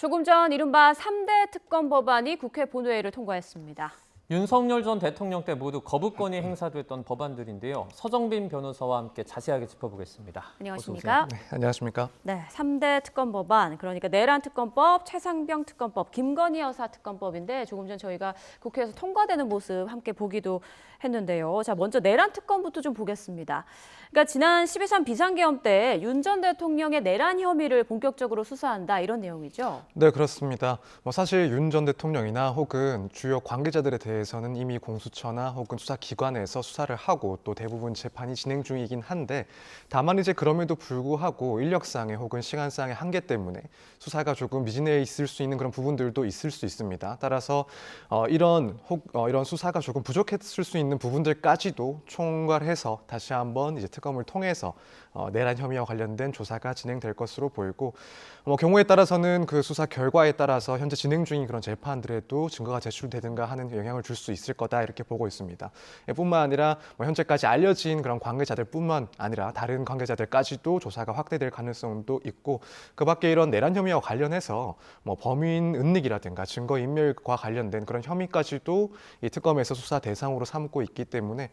조금 전 이른바 3대 특검 법안이 국회 본회의를 통과했습니다. 윤석열 전 대통령 때 모두 거부권이 행사됐던 법안들인데요. 서정빈 변호사와 함께 자세하게 짚어보겠습니다. 안녕하십니까? 네, 안녕하십니까? 네, 3대 특검 법안, 그러니까 내란 특검법, 최상병 특검법, 김건희 여사 특검법인데 조금 전 저희가 국회에서 통과되는 모습 함께 보기도 했는데요. 자, 먼저 내란 특검부터 좀 보겠습니다. 그러니까 지난 12.3 비상계엄 때 윤 전 대통령의 내란 혐의를 본격적으로 수사한다 이런 내용이죠? 네, 그렇습니다. 사실 윤 전 대통령이나 혹은 주요 관계자들에 대해서는 이미 공수처나 혹은 수사기관에서 수사를 하고 또 대부분 재판이 진행 중이긴 한데 다만 이제 그럼에도 불구하고 인력상의 혹은 시간상의 한계 때문에 수사가 조금 미진해 있을 수 있는 그런 부분들도 있을 수 있습니다. 따라서 이런 수사가 조금 부족했을 수 있는 부분들까지도 총괄해서 다시 한번 이제 특검을 통해서 내란 혐의와 관련된 조사가 진행될 것으로 보이고 경우에 따라서는 그 수사 결과에 따라서 현재 진행 중인 그런 재판들에도 증거가 제출되든가 하는 영향을 줄 수 있을 거다 이렇게 보고 있습니다. 뿐만 아니라 현재까지 알려진 그런 관계자들뿐만 아니라 다른 관계자들까지도 조사가 확대될 가능성도 있고 그밖에 이런 내란 혐의와 관련해서 범인 은닉이라든가 증거 인멸과 관련된 그런 혐의까지도 이 특검에서 수사 대상으로 삼고 있기 때문에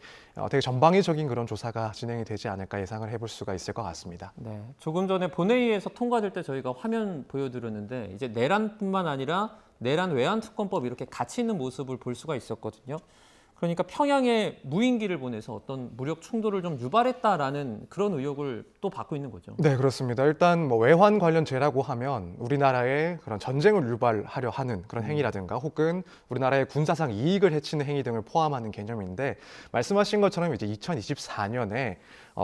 되게 전방위적인 그런 조사가 진행이 되지 않을까 예상을 해볼 수가 있을 것 같습니다. 네, 조금 전에 본회의에서 통과될 때 저희가 화면 보여드렸는데 이제 내란뿐만 아니라 내란 외환 특검법 이렇게 같이 있는 모습을 볼 수가 있었거든요. 그러니까 평양에 무인기를 보내서 어떤 무력 충돌을 좀 유발했다라는 그런 의혹을 또 받고 있는 거죠. 네, 그렇습니다. 일단 외환 관련 죄라고 하면 우리나라의 그런 전쟁을 유발하려 하는 그런 행위라든가 혹은 우리나라의 군사상 이익을 해치는 행위 등을 포함하는 개념인데 말씀하신 것처럼 이제 2024년에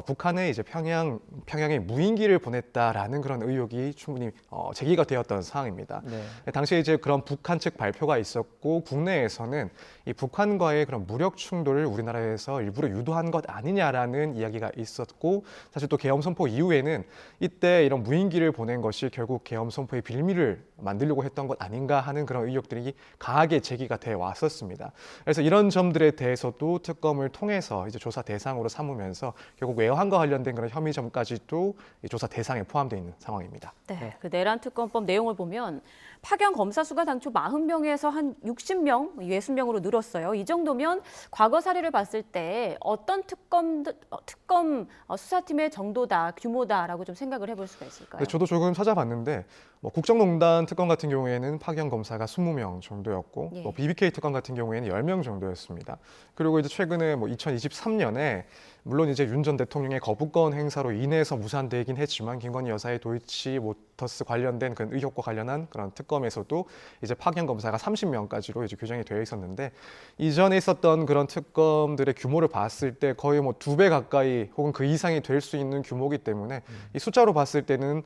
북한에 이제 평양에 무인기를 보냈다라는 그런 의혹이 충분히 제기가 되었던 상황입니다. 네. 당시에 이제 그런 북한 측 발표가 있었고 국내에서는 이 북한과의 그런 무력 충돌을 우리나라에서 일부러 유도한 것 아니냐라는 이야기가 있었고 사실 또 계엄 선포 이후에는 이때 이런 무인기를 보낸 것이 결국 계엄 선포의 빌미를 만들려고 했던 것 아닌가 하는 그런 의혹들이 강하게 제기가 돼 왔었습니다. 그래서 이런 점들에 대해서도 특검을 통해서 이제 조사 대상으로 삼으면서 결국 외환과 관련된 그런 혐의점까지도 조사 대상에 포함되어 있는 상황입니다. 네, 그 내란 특검법 내용을 보면 파견 검사 수가 당초 40명에서 한 60명, 60명으로 늘었어요. 이 정도면 과거 사례를 봤을 때 어떤 특검 수사팀의 정도다, 규모다라고 좀 생각을 해볼 수가 있을까요? 네, 저도 조금 찾아봤는데 국정농단 특검 같은 경우에는 파견 검사가 20명 정도였고 예. BBK 특검 같은 경우에는 10명 정도였습니다. 그리고 이제 최근에 2023년에 물론 이제 윤 전 대통령의 거부권 행사로 인해서 무산되긴 했지만 김건희 여사의 도이치모터스 관련된 그 의혹과 관련한 그런 특검에서도 이제 파견 검사가 30명까지로 이제 규정이 되어 있었는데 이전에 있었던 그런 특검들의 규모를 봤을 때 거의 2배 가까이 혹은 그 이상이 될 수 있는 규모이기 때문에 이 숫자로 봤을 때는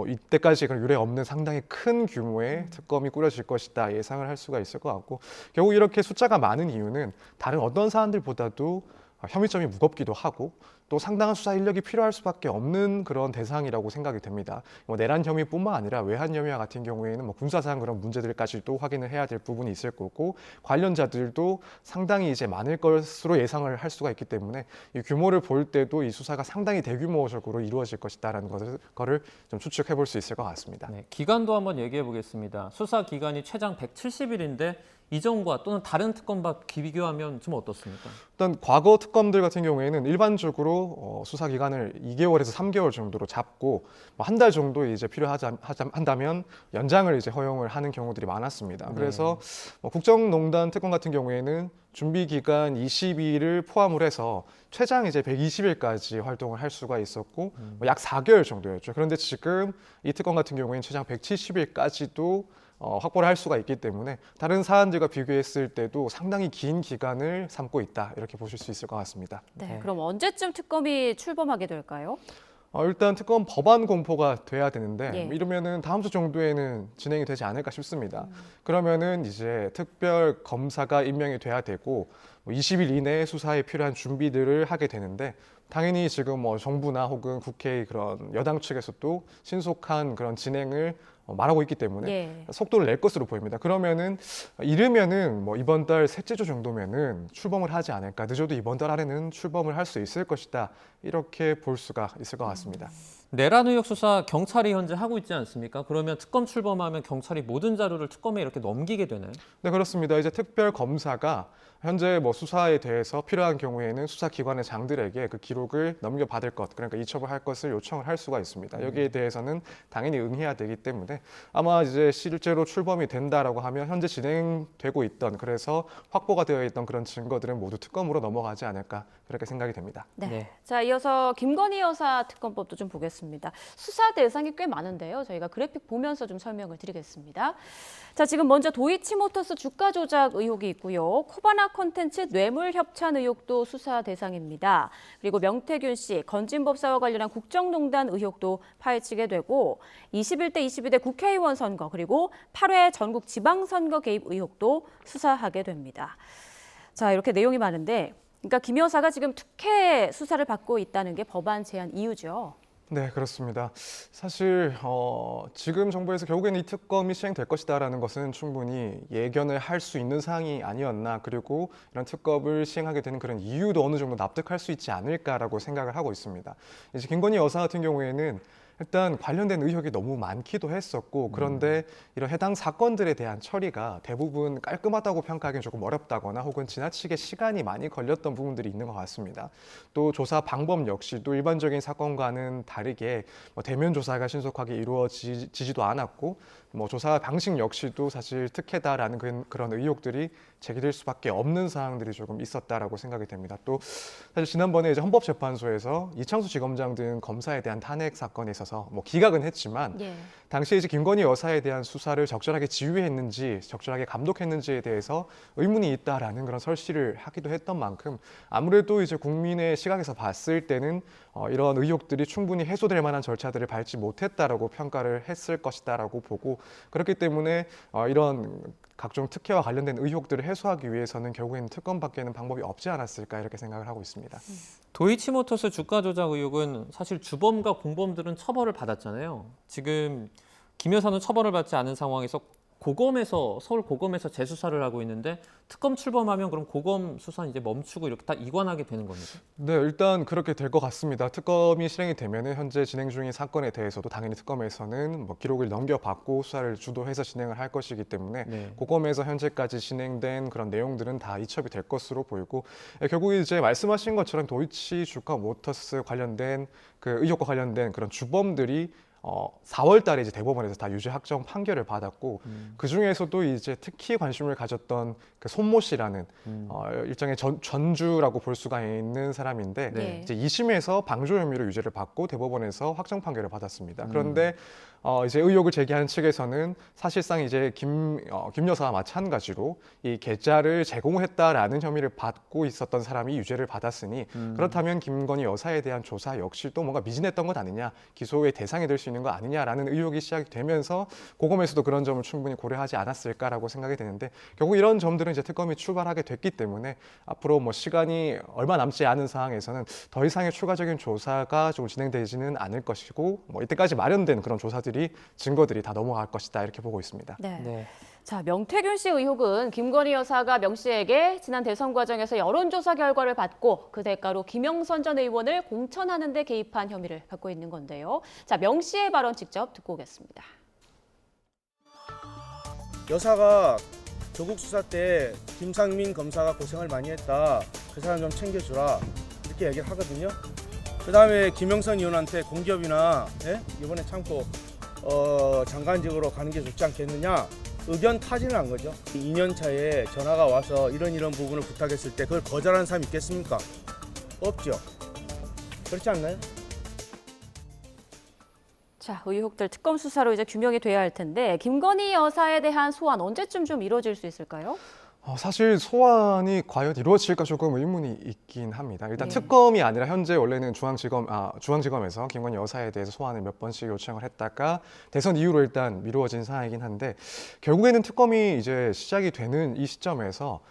이때까지 그런 유례 없는 상당히 큰 규모의 특검이 꾸려질 것이다 예상을 할 수가 있을 것 같고 결국 이렇게 숫자가 많은 이유는 다른 어떤 사안들보다도 혐의점이 무겁기도 하고 또 상당한 수사 인력이 필요할 수밖에 없는 그런 대상이라고 생각이 됩니다. 내란 혐의뿐만 아니라 외환 혐의와 같은 경우에는 군사상 그런 문제들까지도 확인을 해야 될 부분이 있을 거고 관련자들도 상당히 이제 많을 것으로 예상을 할 수가 있기 때문에 이 규모를 볼 때도 이 수사가 상당히 대규모적으로 이루어질 것이다라는 것을 좀 추측해 볼 수 있을 것 같습니다. 네, 기간도 한번 얘기해 보겠습니다. 수사 기간이 최장 170일인데 이전과 또는 다른 특검과 비교하면 좀 어떻습니까? 일단 과거 특검들 같은 경우에는 일반적으로 수사 기간을 2개월에서 3개월 정도로 잡고 한 달 정도 이제 필요한다면 연장을 이제 허용을 하는 경우들이 많았습니다. 그래서 국정농단 특검 같은 경우에는 준비 기간 20일을 포함을 해서 최장 이제 120일까지 활동을 할 수가 있었고 약 4개월 정도였죠. 그런데 지금 이 특검 같은 경우에는 최장 170일까지도 확보를 할 수가 있기 때문에 다른 사안들과 비교했을 때도 상당히 긴 기간을 삼고 있다 이렇게 보실 수 있을 것 같습니다. 네, 그럼 언제쯤 특검이 출범하게 될까요? 일단 특검 법안 공포가 돼야 되는데 예. 이러면은 다음 주 정도에는 진행이 되지 않을까 싶습니다. 그러면은 이제 특별 검사가 임명이 돼야 되고 20일 이내에 수사에 필요한 준비들을 하게 되는데 당연히 지금 정부나 혹은 국회의 그런 여당 측에서도 신속한 그런 진행을 말하고 있기 때문에 예. 속도를 낼 것으로 보입니다. 그러면은 이르면은 이번 달 셋째 주 정도면은 출범을 하지 않을까. 늦어도 이번 달 안에는 출범을 할 수 있을 것이다. 이렇게 볼 수가 있을 것 같습니다. 내란 의혹 수사 경찰이 현재 하고 있지 않습니까? 그러면 특검 출범하면 경찰이 모든 자료를 특검에 이렇게 넘기게 되나요? 네, 그렇습니다. 이제 특별 검사가 현재 뭐 수사에 대해서 필요한 경우에는 수사기관의 장들에게 그 기록을 넘겨받을 것, 그러니까 이첩을 것을 요청을 할 수가 있습니다. 여기에 대해서는 당연히 응해야 되기 때문에 아마 이제 실제로 출범이 된다라고 하면 현재 진행되고 있던, 그래서 확보가 되어 있던 그런 증거들은 모두 특검으로 넘어가지 않을까, 그렇게 생각이 됩니다. 네. 네. 자, 이어서 김건희 여사 특검법도 좀 보겠습니다. 수사 대상이 꽤 많은데요. 저희가 그래픽 보면서 좀 설명을 드리겠습니다. 자, 지금 먼저 도이치모터스 주가 조작 의혹이 있고요. 코바나 콘텐츠 뇌물 협찬 의혹도 수사 대상입니다. 그리고 명태균 씨 건진법사와 관련한 국정농단 의혹도 파헤치게 되고 21대 22대 국회의원 선거 그리고 8회 전국 지방선거 개입 의혹도 수사하게 됩니다. 자, 이렇게 내용이 많은데 그러니까 김 여사가 지금 특혜 수사를 받고 있다는 게 법안 제안 이유죠. 네, 그렇습니다. 사실 지금 정부에서 결국에는 이 특검이 시행될 것이다라는 것은 충분히 예견을 할 수 있는 사항이 아니었나, 그리고 이런 특검을 시행하게 되는 그런 이유도 어느 정도 납득할 수 있지 않을까라고 생각을 하고 있습니다. 이제 김건희 여사 같은 경우에는 일단 관련된 의혹이 너무 많기도 했었고, 그런데 이런 해당 사건들에 대한 처리가 대부분 깔끔하다고 평가하기는 조금 어렵다거나 혹은 지나치게 시간이 많이 걸렸던 부분들이 있는 것 같습니다. 또 조사 방법 역시도 일반적인 사건과는 다르게 대면 조사가 신속하게 이루어지지도 않았고, 조사 방식 역시도 사실 특혜다라는 그런 의혹들이 제기될 수밖에 없는 사항들이 조금 있었다라고 생각이 됩니다. 또 사실 지난번에 이제 헌법재판소에서 이창수 지검장 등 검사에 대한 탄핵 사건에 있어서 기각은 했지만 예. 당시에 이제 김건희 여사에 대한 수사를 적절하게 지휘했는지, 적절하게 감독했는지에 대해서 의문이 있다라는 그런 설시를 하기도 했던 만큼 아무래도 이제 국민의 시각에서 봤을 때는 이런 의혹들이 충분히 해소될 만한 절차들을 밟지 못했다라고 평가를 했을 것이다라고 보고, 그렇기 때문에 이런 각종 특혜와 관련된 의혹들을 해소하기 위해서는 결국에는 특검밖에는 방법이 없지 않았을까, 이렇게 생각을 하고 있습니다. 도이치모터스 주가 조작 의혹은 사실 주범과 공범들은 처벌을 받았잖아요. 지금 김 여사는 처벌을 받지 않은 상황에서 서울 고검에서 재수사를 하고 있는데 특검 출범하면 그럼 고검 수사는 이제 멈추고 이렇게 다 이관하게 되는 겁니다. 네, 일단 그렇게 될 것 같습니다. 특검이 실행이 되면은 현재 진행 중인 사건에 대해서도 당연히 특검에서는 기록을 넘겨받고 수사를 주도해서 진행을 할 것이기 때문에 네. 고검에서 현재까지 진행된 그런 내용들은 다 이첩이 될 것으로 보이고, 결국에 이제 말씀하신 것처럼 도이치 주가 모터스 관련된 그 의혹과 관련된 그런 주범들이 4월 달에 이제 대법원에서 다 유죄 확정 판결을 받았고, 그 중에서도 이제 특히 관심을 가졌던 그 손모 씨라는 일종의 전주라고 볼 수가 있는 사람인데, 네. 이제 2심에서 방조 혐의로 유죄를 받고 대법원에서 확정 판결을 받았습니다. 그런데 이제 의혹을 제기하는 측에서는 사실상 이제 김 여사와 마찬가지로 이 계좌를 제공했다라는 혐의를 받고 있었던 사람이 유죄를 받았으니 그렇다면 김건희 여사에 대한 조사 역시도 뭔가 미진했던 것 아니냐, 기소의 대상이 될 수 있는 거 아니냐라는 의혹이 시작이 되면서 고검에서도 그런 점을 충분히 고려하지 않았을까라고 생각이 되는데, 결국 이런 점들은 이제 특검이 출발하게 됐기 때문에 앞으로 시간이 얼마 남지 않은 상황에서는 더 이상의 추가적인 조사가 좀 진행되지는 않을 것이고, 이때까지 마련된 그런 조사들이 증거들이 다 넘어갈 것이다, 이렇게 보고 있습니다. 네. 네. 자, 명태균 씨 의혹은 김건희 여사가 명 씨에게 지난 대선 과정에서 여론조사 결과를 받고 그 대가로 김영선 전 의원을 공천하는 데 개입한 혐의를 받고 있는 건데요. 자, 명 씨의 발언 직접 듣고 오겠습니다. 여사가 조국 수사 때 김상민 검사가 고생을 많이 했다, 그 사람 좀 챙겨주라, 이렇게 얘기를 하거든요. 그 다음에 김영선 의원한테 공기업이나 이번에 참고 장관직으로 가는 게 좋지 않겠느냐, 의견 타진을 한 거죠. 2년 차에 전화가 와서 이런 부분을 부탁했을 때 그걸 거절하는 사람이 있겠습니까? 없죠. 그렇지 않나요? 자, 의혹들 특검 수사로 이제 규명이 돼야 할 텐데 김건희 여사에 대한 소환 언제쯤 좀 이루어질 수 있을까요? 사실 소환이 과연 이루어질까 조금 의문이 있긴 합니다. 일단 네. 특검이 아니라 현재 원래는 중앙지검에서 김건희 여사에 대해서 소환을 몇 번씩 요청을 했다가 대선 이후로 일단 미루어진 상황이긴 한데, 결국에는 특검이 이제 시작이 되는 이 시점에서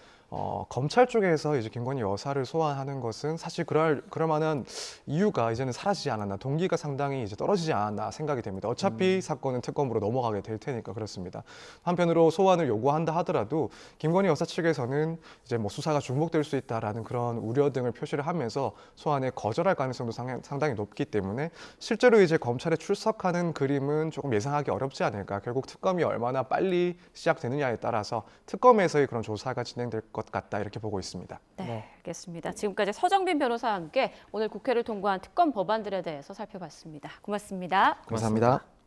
검찰 쪽에서 이제 김건희 여사를 소환하는 것은 사실 그럴 만한 이유가 이제는 사라지지 않았나, 동기가 상당히 이제 떨어지지 않았나 생각이 됩니다. 어차피 사건은 특검으로 넘어가게 될 테니까 그렇습니다. 한편으로 소환을 요구한다 하더라도 김건희 여사 측에서는 이제 뭐 수사가 중복될 수 있다라는 그런 우려 등을 표시를 하면서 소환에 거절할 가능성도 상당히 높기 때문에 실제로 이제 검찰에 출석하는 그림은 조금 예상하기 어렵지 않을까. 결국 특검이 얼마나 빨리 시작되느냐에 따라서 특검에서의 그런 조사가 진행될 것 같다 이렇게 보고 있습니다. 네, 알겠습니다. 지금까지 서정빈 변호사와 함께 오늘 국회를 통과한 특검 법안들에 대해서 살펴봤습니다. 고맙습니다. 감사합니다.